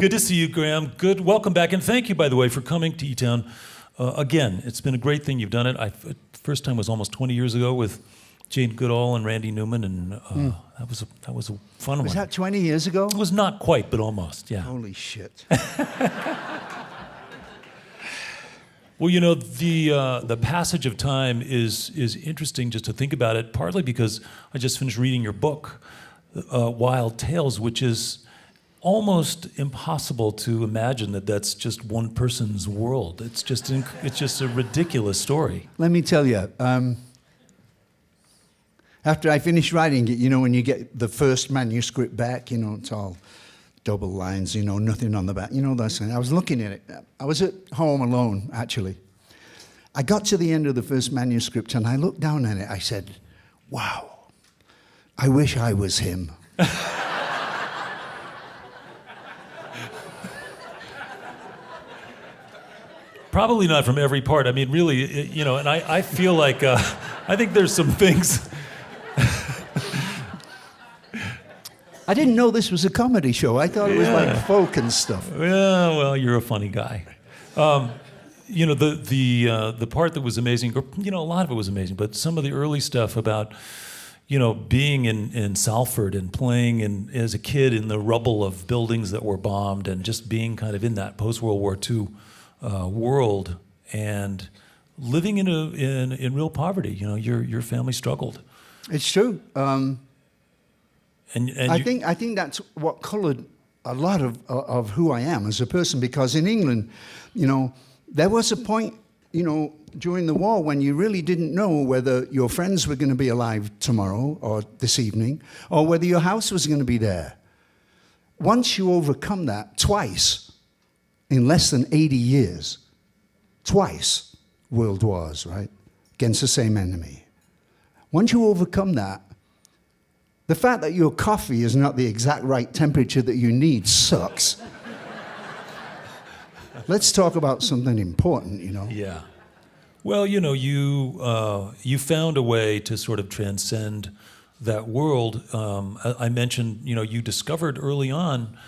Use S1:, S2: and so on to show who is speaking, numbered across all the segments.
S1: Good to see you, Graham. Good. Welcome back. And thank you, by the way, for coming to eTown. Again, it's been a great thing. You've done it. The first time was almost 20 years ago with Jane Goodall and Randy Newman, and that was a fun one.
S2: Was that 20 years ago?
S1: It was not quite, but almost, yeah.
S2: Holy shit.
S1: Well, you know, the passage of time is interesting just to think about it, partly because I just finished reading your book, Wild Tales, which is almost impossible to imagine that that's just one person's world. It's just a ridiculous story.
S2: Let me tell you, after I finished writing it, you know, when you get the first manuscript back, you know, it's all double lines, you know, nothing on the back, you know, that's it. I was looking at it. I was at home alone, actually. I got to the end of the first manuscript and I looked down at it. I said, wow, I wish I was him.
S1: Probably not from every part. I mean, really, you know, and I feel like, I think there's some things.
S2: I didn't know this was a comedy show. I thought it was like folk and stuff.
S1: Yeah, well, you're a funny guy. You know, the part that was amazing, or, you know, a lot of it was amazing, but some of the early stuff about, you know, being in Salford and playing as a kid in the rubble of buildings that were bombed and just being kind of in that post-World War II world and living in real poverty. You know, your family struggled.
S2: It's true.
S1: And
S2: I think that's what coloured a lot of who I am as a person, because in England, you know, there was a point, you know, during the war when you really didn't know whether your friends were going to be alive tomorrow or this evening, or whether your house was going to be there. Once you overcome that twice, in less than 80 years, twice world wars, right, against the same enemy. Once you overcome that, the fact that your coffee is not the exact right temperature that you need sucks. Let's talk about something important, you know.
S1: Yeah. Well, you know, you found a way to sort of transcend that world. I mentioned, you know, you discovered early on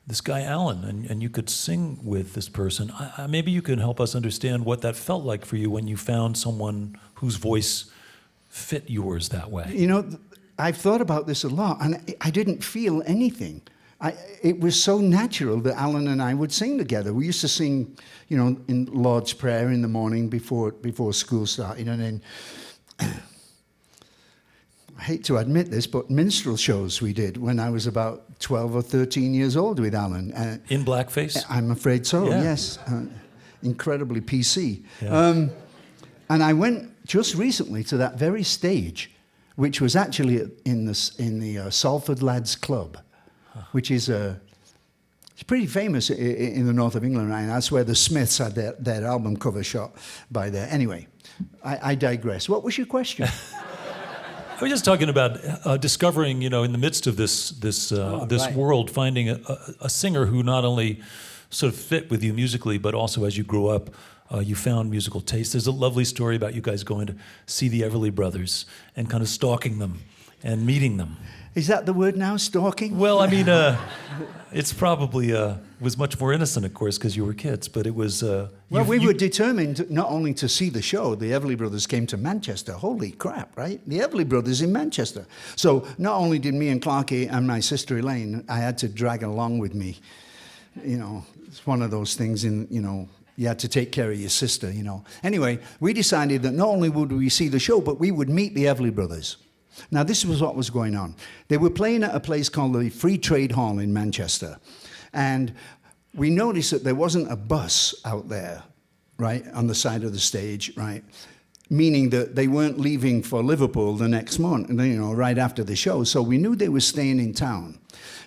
S1: this guy Alan, and you could sing with this person. Maybe you can help us understand what that felt like for you when you found someone whose voice fit yours that way.
S2: You know, I've thought about this a lot, and I didn't feel anything. It was so natural that Alan and I would sing together. We used to sing, you know, in Lord's Prayer in the morning before school started, and then, I hate to admit this, but minstrel shows we did when I was about 12 or 13 years old with Alan.
S1: In blackface?
S2: I'm afraid so,
S1: yeah.
S2: Yes. Incredibly PC.
S1: Yeah.
S2: And I went just recently to that very stage, which was actually in the Salford Lads Club, which is it's pretty famous in the north of England, right? That's where the Smiths had their album cover shot by there. Anyway, I digress. What was your question?
S1: I was just talking about discovering, you know, in the midst of this
S2: right.
S1: world, finding a singer who not only sort of fit with you musically, but also as you grew up, you found musical taste. There's a lovely story about you guys going to see the Everly Brothers and kind of stalking them and meeting them.
S2: Is that the word now, stalking?
S1: Well, I mean, it's probably was much more innocent, of course, because you were kids, but it was...
S2: well, we were determined not only to see the show. The Everly Brothers came to Manchester. Holy crap, right? The Everly Brothers in Manchester. So not only did me and Clarky and my sister Elaine, I had to drag along with me. You know, it's one of those things you know, you had to take care of your sister, you know. Anyway, we decided that not only would we see the show, but we would meet the Everly Brothers. Now, this was what was going on. They were playing at a place called the Free Trade Hall in Manchester. And we noticed that there wasn't a bus out there, right, on the side of the stage, right, meaning that they weren't leaving for Liverpool the next morning, you know, right after the show. So we knew they were staying in town.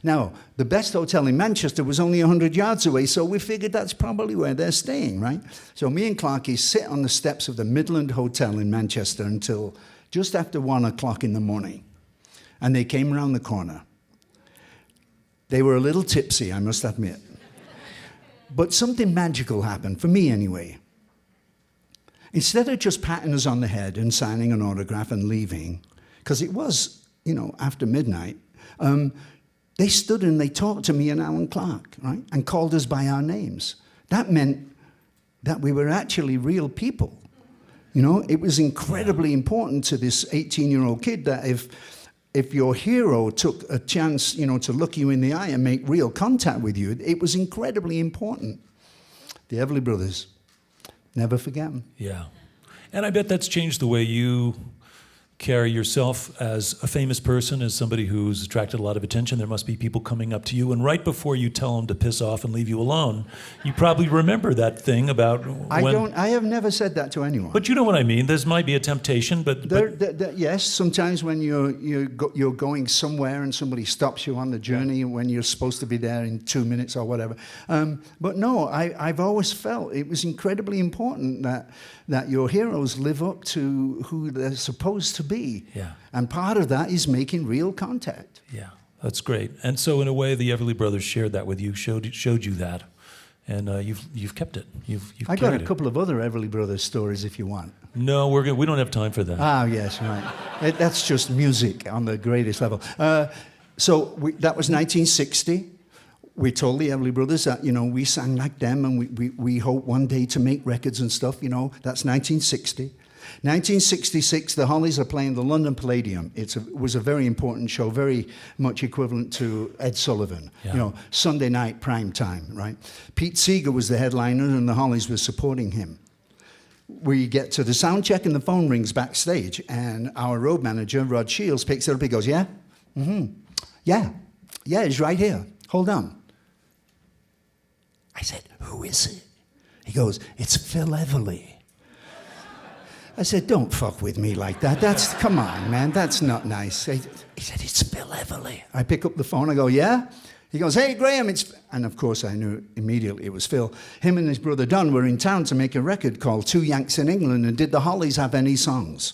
S2: Now, the best hotel in Manchester was only 100 yards away, so we figured that's probably where they're staying, right? So me and Clarky sit on the steps of the Midland Hotel in Manchester until just after 1 o'clock in the morning. And they came around the corner. They were a little tipsy, I must admit. But something magical happened, for me anyway. Instead of just patting us on the head and signing an autograph and leaving, because it was, you know, after midnight, They stood and they talked to me and Alan Clark, right? And called us by our names. That meant that we were actually real people. You know, it was incredibly important to this 18-year-old kid that if your hero took a chance, you know, to look you in the eye and make real contact with you, it was incredibly important. The Everly Brothers, never forget them.
S1: Yeah. And I bet that's changed the way you carry yourself as a famous person, as somebody who's attracted a lot of attention. There must be people coming up to you, and right before you tell them to piss off and leave you alone, you probably remember that thing about
S2: I have never said that to anyone.
S1: But you know what I mean. There might be a temptation, but
S2: yes, sometimes when you're going somewhere and somebody stops you on the journey when you're supposed to be there in 2 minutes or whatever. But no, I've always felt it was incredibly important that your heroes live up to who they're supposed to be.
S1: Yeah.
S2: And part of that is making real contact.
S1: Yeah, that's great. And so in a way, the Everly Brothers shared that with you, showed you that, and you've kept it. You've
S2: I got a
S1: it.
S2: couple of other Everly Brothers stories if you want.
S1: No, we don't have time for that.
S2: Ah, yes, right. That's just music on the greatest level. That was 1960. We told the Everly Brothers that, you know, we sang like them and we hope one day to make records and stuff, you know. That's 1960. 1966, the Hollies are playing the London Palladium. It was a very important show, very much equivalent to Ed Sullivan.
S1: Yeah.
S2: You know, Sunday night prime time, right? Pete Seeger was the headliner and the Hollies were supporting him. We get to the sound check and the phone rings backstage and our road manager, Rod Shields, picks it up. He goes, yeah? Mm-hmm. Yeah, he's right here. Hold on. I said, who is it? He goes, it's Phil Everly. I said, don't fuck with me like that. Come on, man, that's not nice. He said, it's Phil Everly. I pick up the phone, I go, yeah? He goes, hey, Graham, it's... And of course, I knew immediately it was Phil. Him and his brother Don were in town to make a record called Two Yanks in England, and did the Hollies have any songs?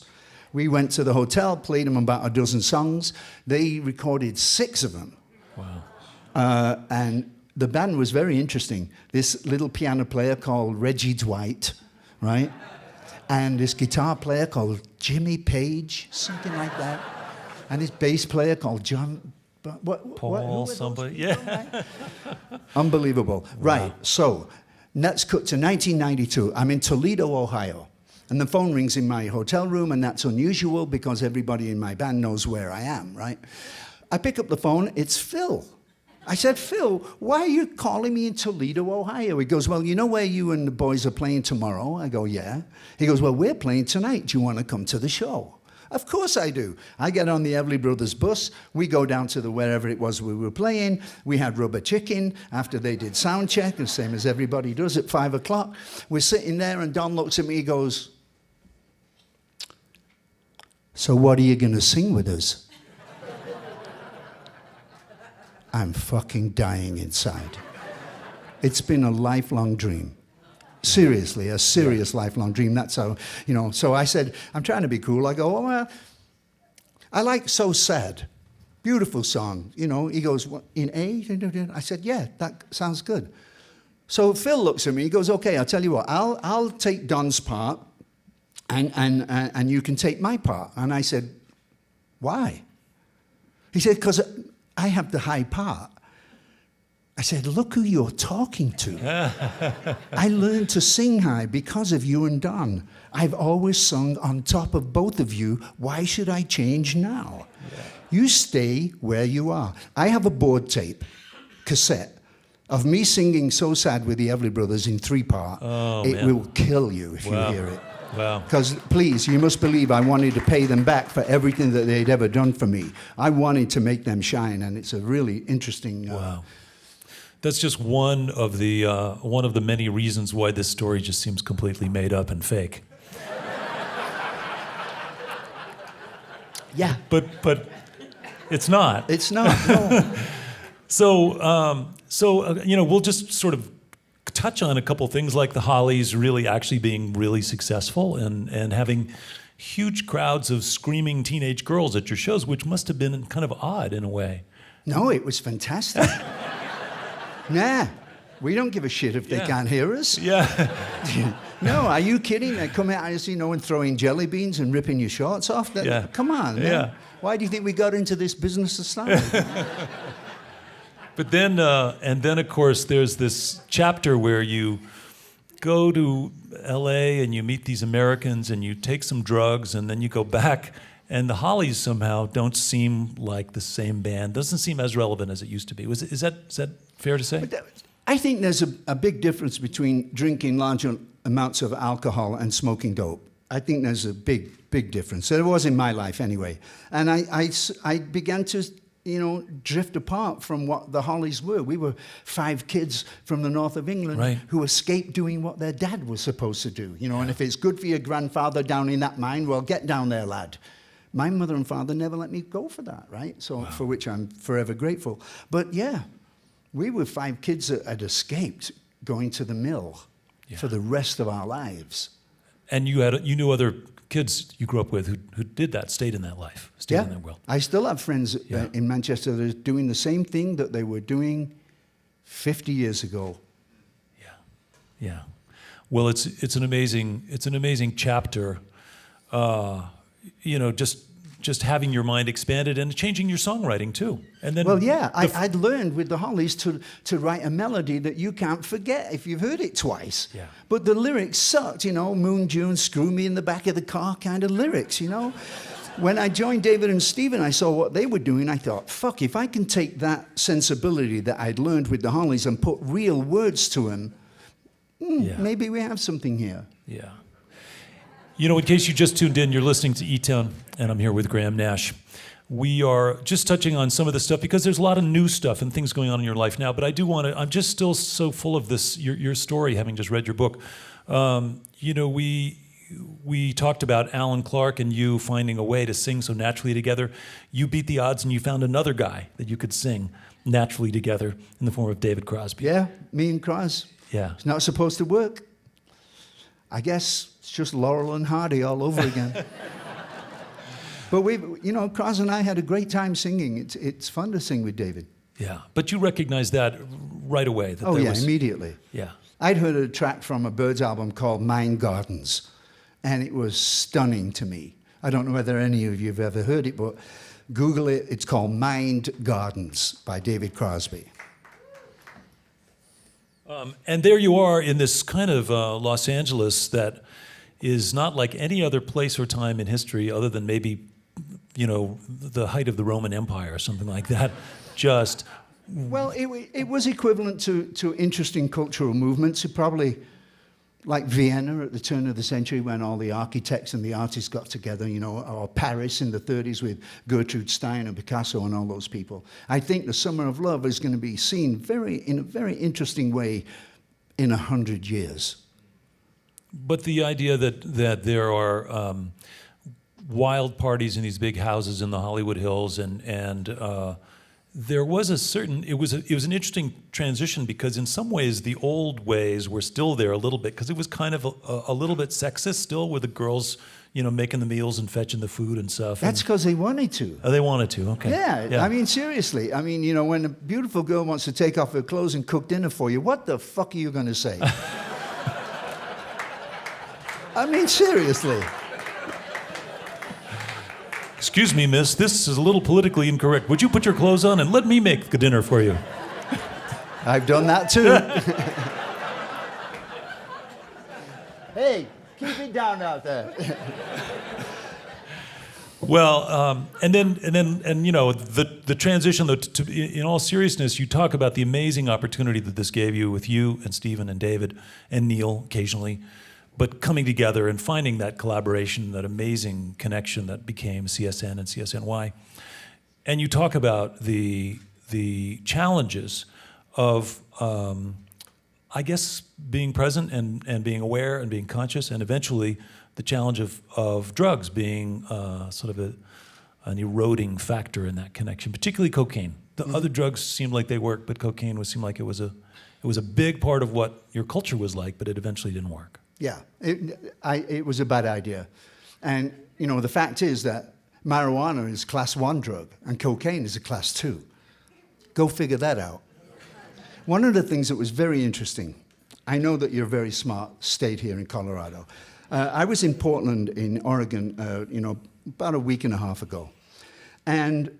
S2: We went to the hotel, played them about a dozen songs. They recorded 6 of them.
S1: Wow.
S2: And the band was very interesting. This little piano player called Reggie Dwight, right? And this guitar player called Jimmy Page, something like that. And this bass player called John...
S1: Paul, somebody, yeah.
S2: Right? Unbelievable. Wow. Right, so let's cut to 1992. I'm in Toledo, Ohio. And the phone rings in my hotel room, and that's unusual because everybody in my band knows where I am, right? I pick up the phone, it's Phil. I said, Phil, why are you calling me in Toledo, Ohio? He goes, well, you know where you and the boys are playing tomorrow? I go, yeah. He goes, well, we're playing tonight. Do you want to come to the show? Of course I do. I get on the Everly Brothers bus. We go down to wherever it was we were playing. We had rubber chicken after they did sound check, the same as everybody does at 5 o'clock. We're sitting there, and Don looks at me, he goes, so what are you going to sing with us? I'm fucking dying inside. It's been a lifelong dream. Seriously, a serious lifelong dream. That's how, you know, so I said, I'm trying to be cool. I go, oh, well, I like So Sad. Beautiful song. You know, he goes, what, in A? I said, yeah, that sounds good. So Phil looks at me, he goes, okay, I'll tell you what, I'll take Don's part and you can take my part. And I said, why? He said, because I have the high part. I said, look who you're talking to. I learned to sing high because of you and Don. I've always sung on top of both of you. Why should I change now? Yeah. You stay where you are. I have a board tape, cassette, of me singing So Sad with the Everly Brothers in 3-part.
S1: Oh,
S2: it
S1: man.
S2: will kill you if you hear it.
S1: Wow.
S2: Because, please, you must believe I wanted to pay them back for everything that they'd ever done for me. I wanted to make them shine, and it's a really interesting...
S1: Wow. That's just one of the many reasons why this story just seems completely made up and fake.
S2: Yeah.
S1: But it's not.
S2: It's not, no.
S1: So you know, we'll just sort of touch on a couple things like the Hollies really actually being really successful and having huge crowds of screaming teenage girls at your shows, which must have been kind of odd in a way.
S2: No, it was fantastic. Nah, we don't give a shit if they can't hear us.
S1: Yeah.
S2: No, are you kidding? They come out, you know, and throwing jelly beans and ripping your shorts off. Come on, man.
S1: Yeah.
S2: Why do you think we got into this business to start with?
S1: But then, and then of course, there's this chapter where you go to L.A. and you meet these Americans and you take some drugs and then you go back, and the Hollies somehow don't seem like the same band. Doesn't seem as relevant as it used to be. Is that fair to say?
S2: I think there's a big difference between drinking large amounts of alcohol and smoking dope. I think there's a big difference. There was in my life anyway. And I began to, drift apart from what the Hollies were. We were 5 kids from the north of England
S1: Right.
S2: who escaped doing what their dad was supposed to do. And if it's good for your grandfather down in that mine, well, get down there, lad. My mother and father never let me go for that, right? So for which I'm forever grateful. But yeah, we were 5 kids that had escaped going to the mill for the rest of our lives.
S1: And you knew other kids you grew up with who did that, stayed in that life, stayed in that world.
S2: I still have friends in Manchester that are doing the same thing that they were doing 50 years ago.
S1: Yeah. Well, it's an amazing chapter. Just having your mind expanded and changing your songwriting too. And then
S2: I'd learned with the Hollies to write a melody that you can't forget if you've heard it twice.
S1: Yeah.
S2: But the lyrics sucked, Moon June, screw me in the back of the car kind of lyrics, When I joined David and Stephen, I saw what they were doing. I thought, fuck, if I can take that sensibility that I'd learned with the Hollies and put real words to them, maybe we have something here.
S1: Yeah. In case you just tuned in, you're listening to eTown, and I'm here with Graham Nash. We are just touching on some of the stuff because there's a lot of new stuff and things going on in your life now, but I do want to, I'm just still so full of this, your story, having just read your book. We talked about Alan Clark and you finding a way to sing so naturally together. You beat the odds and you found another guy that you could sing naturally together in the form of David Crosby.
S2: Yeah, me and Cros.
S1: Yeah.
S2: It's not supposed to work. I guess it's just Laurel and Hardy all over again. But Cros and I had a great time singing. It's fun to sing with David.
S1: Yeah, but you recognized that right away.
S2: Immediately.
S1: Yeah.
S2: I'd heard a track from a Byrds album called Mind Gardens, and it was stunning to me. I don't know whether any of you have ever heard it, but Google it. It's called Mind Gardens by David Crosby.
S1: And there you are in this kind of Los Angeles that is not like any other place or time in history other than maybe, the height of the Roman Empire or something like that.
S2: Well, it was equivalent to interesting cultural movements. It probably, like Vienna at the turn of the century when all the architects and the artists got together, or Paris in the 30s with Gertrude Stein and Picasso and all those people. I think the Summer of Love is going to be seen in a very interesting way in 100 years.
S1: But the idea that there are wild parties in these big houses in the Hollywood Hills, and there was it was an interesting transition because in some ways the old ways were still there a little bit because it was kind of a little bit sexist still with the girls, making the meals and fetching the food and stuff.
S2: That's because they wanted to.
S1: Oh, they wanted to, okay.
S2: Yeah, I mean, seriously. I mean, when a beautiful girl wants to take off her clothes and cook dinner for you, what the fuck are you going to say? I mean, seriously.
S1: Excuse me, miss, this is a little politically incorrect. Would you put your clothes on and let me make the dinner for you?
S2: I've done that too. Hey, keep it down out there.
S1: Well, the transition, though, in all seriousness, you talk about the amazing opportunity that this gave you with you and Stephen and David and Neil occasionally, but coming together and finding that collaboration, that amazing connection that became CSN and CSNY. And you talk about the challenges of, I guess, being present and being aware and being conscious, and eventually the challenge of drugs being sort of an eroding factor in that connection, particularly cocaine. The other drugs seemed like they worked, but cocaine seemed like it was a big part of what your culture was like, but it eventually didn't work.
S2: Yeah, it was a bad idea. And, the fact is that marijuana is class 1 drug and cocaine is a class 2. Go figure that out. One of the things that was very interesting, I know that you're a very smart state here in Colorado. I was in Portland in Oregon, about a week and a half ago. And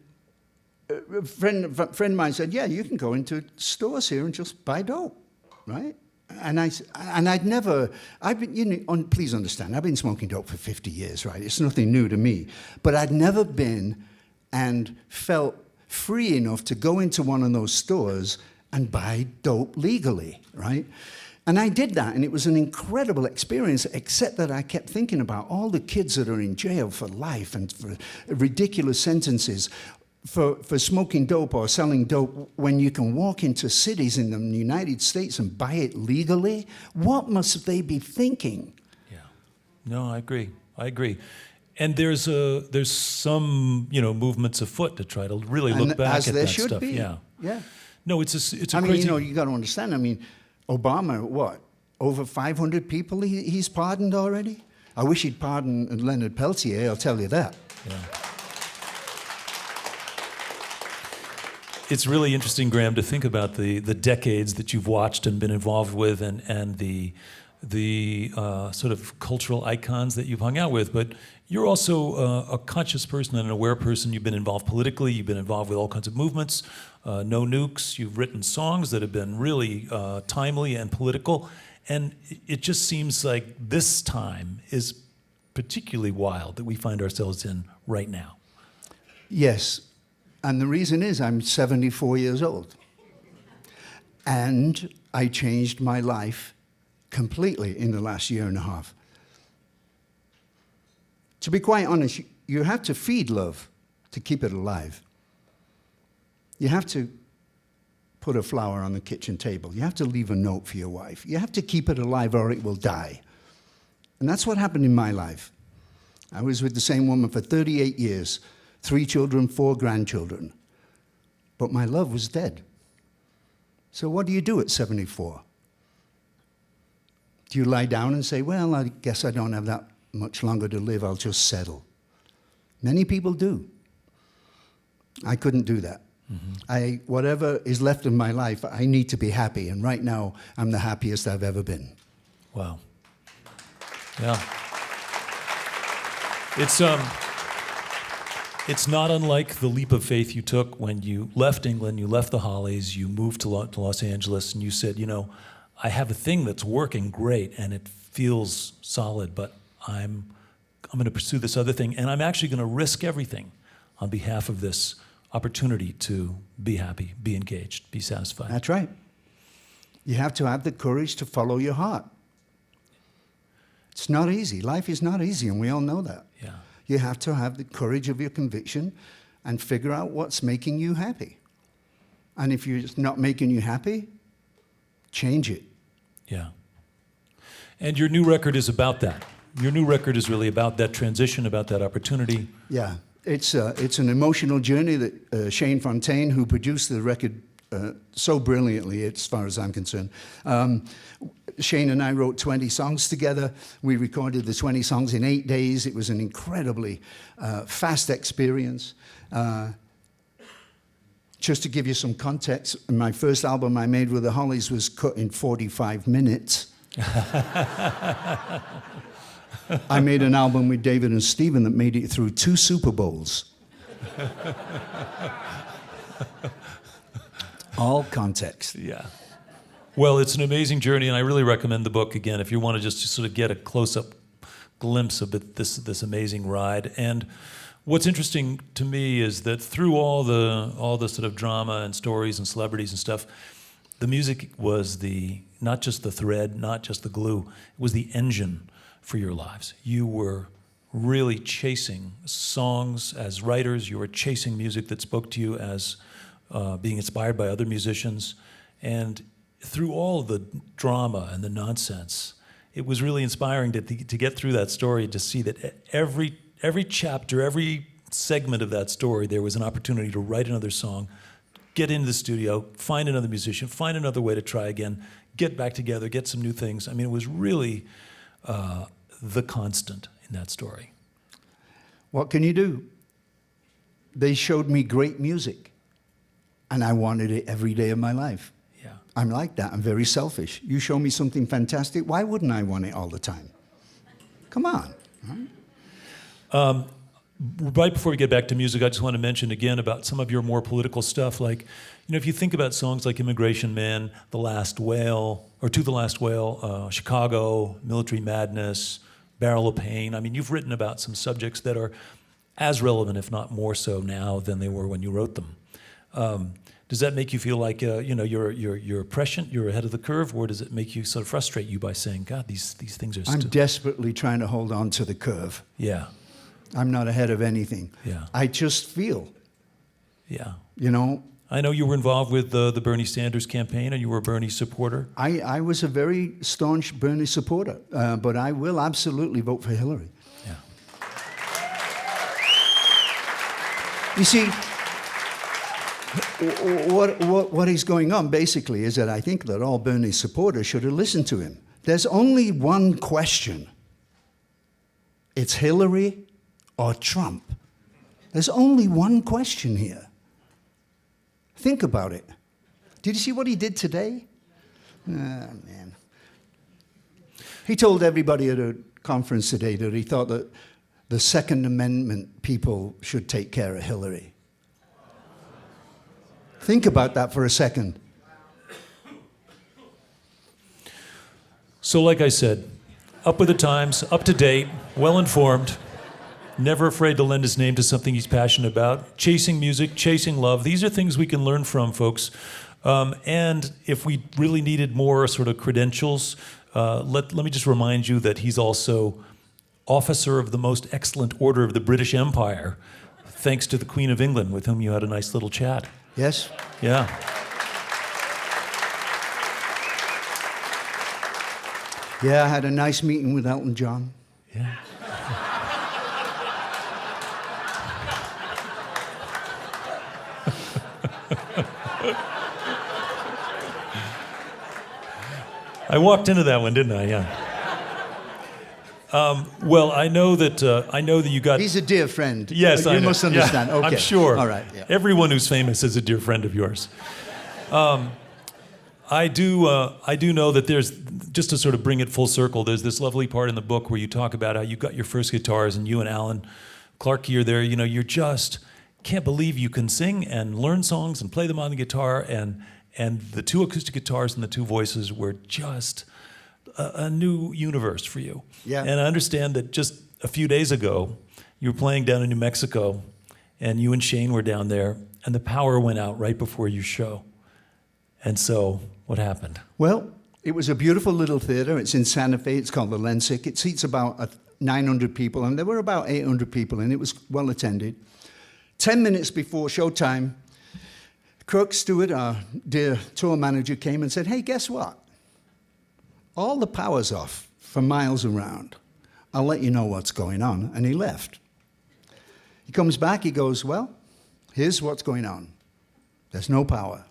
S2: a friend of mine said, yeah, you can go into stores here and just buy dope, right? And I'd never, I've been, please understand, I've been smoking dope for 50 years, right? It's nothing new to me. But I'd never been and felt free enough to go into one of those stores and buy dope legally, right? And I did that, and it was an incredible experience, except that I kept thinking about all the kids that are in jail for life and for ridiculous sentences for smoking dope or selling dope when you can walk into cities in the United States and buy it legally. What must they be thinking?
S1: Yeah. No, I agree. And there's some movements afoot to try to really look back at that stuff.
S2: Be.
S1: Yeah.
S2: Yeah.
S1: No, it's a
S2: I
S1: crazy.
S2: mean, you got to understand. I mean, Obama, what, over 500 people he's pardoned already? I wish he'd pardoned Leonard Peltier, I'll tell you that.
S1: Yeah. It's really interesting, Graham, to think about the decades that you've watched and been involved with, and the sort of cultural icons that you've hung out with. But you're also a conscious person and an aware person. You've been involved politically. You've been involved with all kinds of movements. No Nukes. You've written songs that have been really timely and political. And it just seems like this time is particularly wild that we find ourselves in right now.
S2: Yes. And the reason is I'm 74 years old. And I changed my life completely in the last year and a half. To be quite honest, you have to feed love to keep it alive. You have to put a flower on the kitchen table. You have to leave a note for your wife. You have to keep it alive or it will die. And that's what happened in my life. I was with the same woman for 38 years. 3 children, 4 grandchildren. But my love was dead. So what do you do at 74? Do you lie down and say, well, I guess I don't have that much longer to live, I'll just settle? Many people do. I couldn't do that. Mm-hmm. Whatever is left of my life, I need to be happy. And right now, I'm the happiest I've ever been.
S1: Wow. Yeah. It's not unlike the leap of faith you took when you left England, you left the Hollies, you moved to Los Angeles, and you said, I have a thing that's working great, and it feels solid, but I'm going to pursue this other thing, and I'm actually going to risk everything on behalf of this opportunity to be happy, be engaged, be satisfied.
S2: That's right. You have to have the courage to follow your heart. It's not easy. Life is not easy, and we all know that.
S1: Yeah.
S2: You have to have the courage of your conviction and figure out what's making you happy. And if it's not making you happy, change it.
S1: Yeah. And your new record is about that. Your new record is really about that transition, about that opportunity.
S2: Yeah. It's an emotional journey that Shane Fontaine, who produced the record so brilliantly, as far as I'm concerned. Shane and I wrote 20 songs together. We recorded the 20 songs in 8 days. It was an incredibly fast experience. Just to give you some context, my first album I made with the Hollies was cut in 45 minutes. I made an album with David and Stephen that made it through 2 Super Bowls. All context.
S1: Yeah. Well, it's an amazing journey, and I really recommend the book again if you want to just sort of get a close-up glimpse of this amazing ride. And what's interesting to me is that through all the sort of drama and stories and celebrities and stuff, the music was not just the thread, not just the glue. It was the engine for your lives. You were really chasing songs as writers. You were chasing music that spoke to you as being inspired by other musicians. And through all the drama and the nonsense, it was really inspiring to get through that story, to see that every chapter, every segment of that story, there was an opportunity to write another song, get into the studio, find another musician, find another way to try again, get back together, get some new things. I mean, it was really the constant in that story.
S2: What can you do? They showed me great music, and I wanted it every day of my life.
S1: Yeah.
S2: I'm like that. I'm very selfish. You show me something fantastic, why wouldn't I want it all the time? Come on. Right?
S1: right before we get back to music, I just want to mention again about some of your more political stuff. Like, if you think about songs like Immigration Man, The Last Whale, or To the Last Whale, Chicago, Military Madness, Barrel of Pain. I mean, you've written about some subjects that are as relevant, if not more so now than they were when you wrote them. Does that make you feel like you're prescient, you're ahead of the curve, or does it make you sort of frustrate you by saying, God, these things are
S2: I'm desperately trying to hold on to the curve.
S1: Yeah.
S2: I'm not ahead of anything.
S1: Yeah.
S2: I just feel.
S1: Yeah.
S2: I
S1: know you were involved with the Bernie Sanders campaign, and you were a Bernie supporter.
S2: I was a very staunch Bernie supporter, but I will absolutely vote for Hillary.
S1: Yeah.
S2: You see, what is going on basically is that I think that all Bernie supporters should have listened to him. There's only one question. It's Hillary or Trump. There's only one question here. Think about it. Did you see what he did today? Man. He told everybody at a conference today that he thought that the Second Amendment people should take care of Hillary. Think about that for a second.
S1: So like I said, up with the times, up to date, well-informed, never afraid to lend his name to something he's passionate about, chasing music, chasing love. These are things we can learn from, folks. And if we really needed more sort of credentials, let me just remind you that he's also Officer of the Most Excellent Order of the British Empire, thanks to the Queen of England, with whom you had a nice little chat.
S2: Yes?
S1: Yeah.
S2: Yeah, I had a nice meeting with Elton John.
S1: Yeah. I walked into that one, didn't I? Yeah. Well, I know that you got.
S2: He's a dear friend.
S1: Yes,
S2: you must understand.
S1: Yeah,
S2: okay,
S1: I'm sure.
S2: All right. Yeah.
S1: Everyone who's famous is a dear friend of yours. I do know that there's, just to sort of bring it full circle, there's this lovely part in the book where you talk about how you got your first guitars, and you and Alan Clarkey are there. You're just can't believe you can sing and learn songs and play them on the guitar, and the two acoustic guitars and the two voices were just a new universe for you.
S2: Yeah.
S1: And I understand that just a few days ago, you were playing down in New Mexico, and you and Shane were down there, and the power went out right before your show. And so, what happened?
S2: Well, it was a beautiful little theater. It's in Santa Fe. It's called the Lensic. It seats about 900 people, and there were about 800 people, and it was well attended. 10 minutes before showtime, Kirk Stewart, our dear tour manager, came and said, "Hey, guess what? All the power's off for miles around. I'll let you know what's going on." And he left. He comes back, he goes, "Well, here's what's going on. There's no power.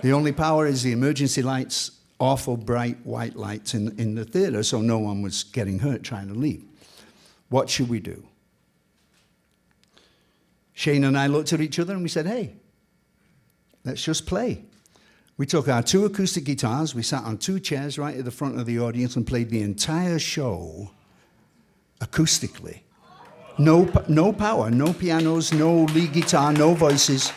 S2: The only power is the emergency lights, awful bright white lights in the theater, so no one was getting hurt trying to leave. What should we do?" Shane and I looked at each other and we said, "Hey, let's just play." We took our two acoustic guitars, we sat on two chairs right at the front of the audience and played the entire show acoustically. No power, no pianos, no lead guitar, no voices.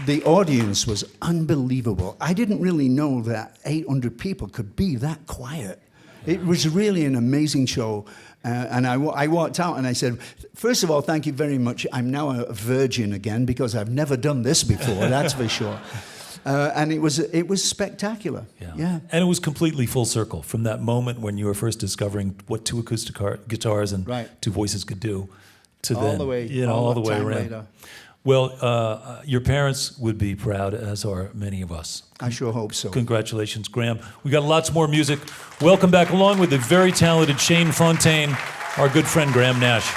S2: The audience was unbelievable. I didn't really know that 800 people could be that quiet. It was really an amazing show. And I walked out and I said, "First of all, thank you very much. I'm now a virgin again because I've never done this before, that's for sure." And it was spectacular. Yeah.
S1: And it was completely full circle from that moment when you were first discovering what two acoustic guitars and two voices could do to
S2: all
S1: then,
S2: the way,
S1: all the way around.
S2: Later.
S1: Well, your parents would be proud, as are many of us.
S2: I sure hope so.
S1: Congratulations, Graham. We got lots more music. Welcome back along with the very talented Shane Fontaine, our good friend Graham Nash.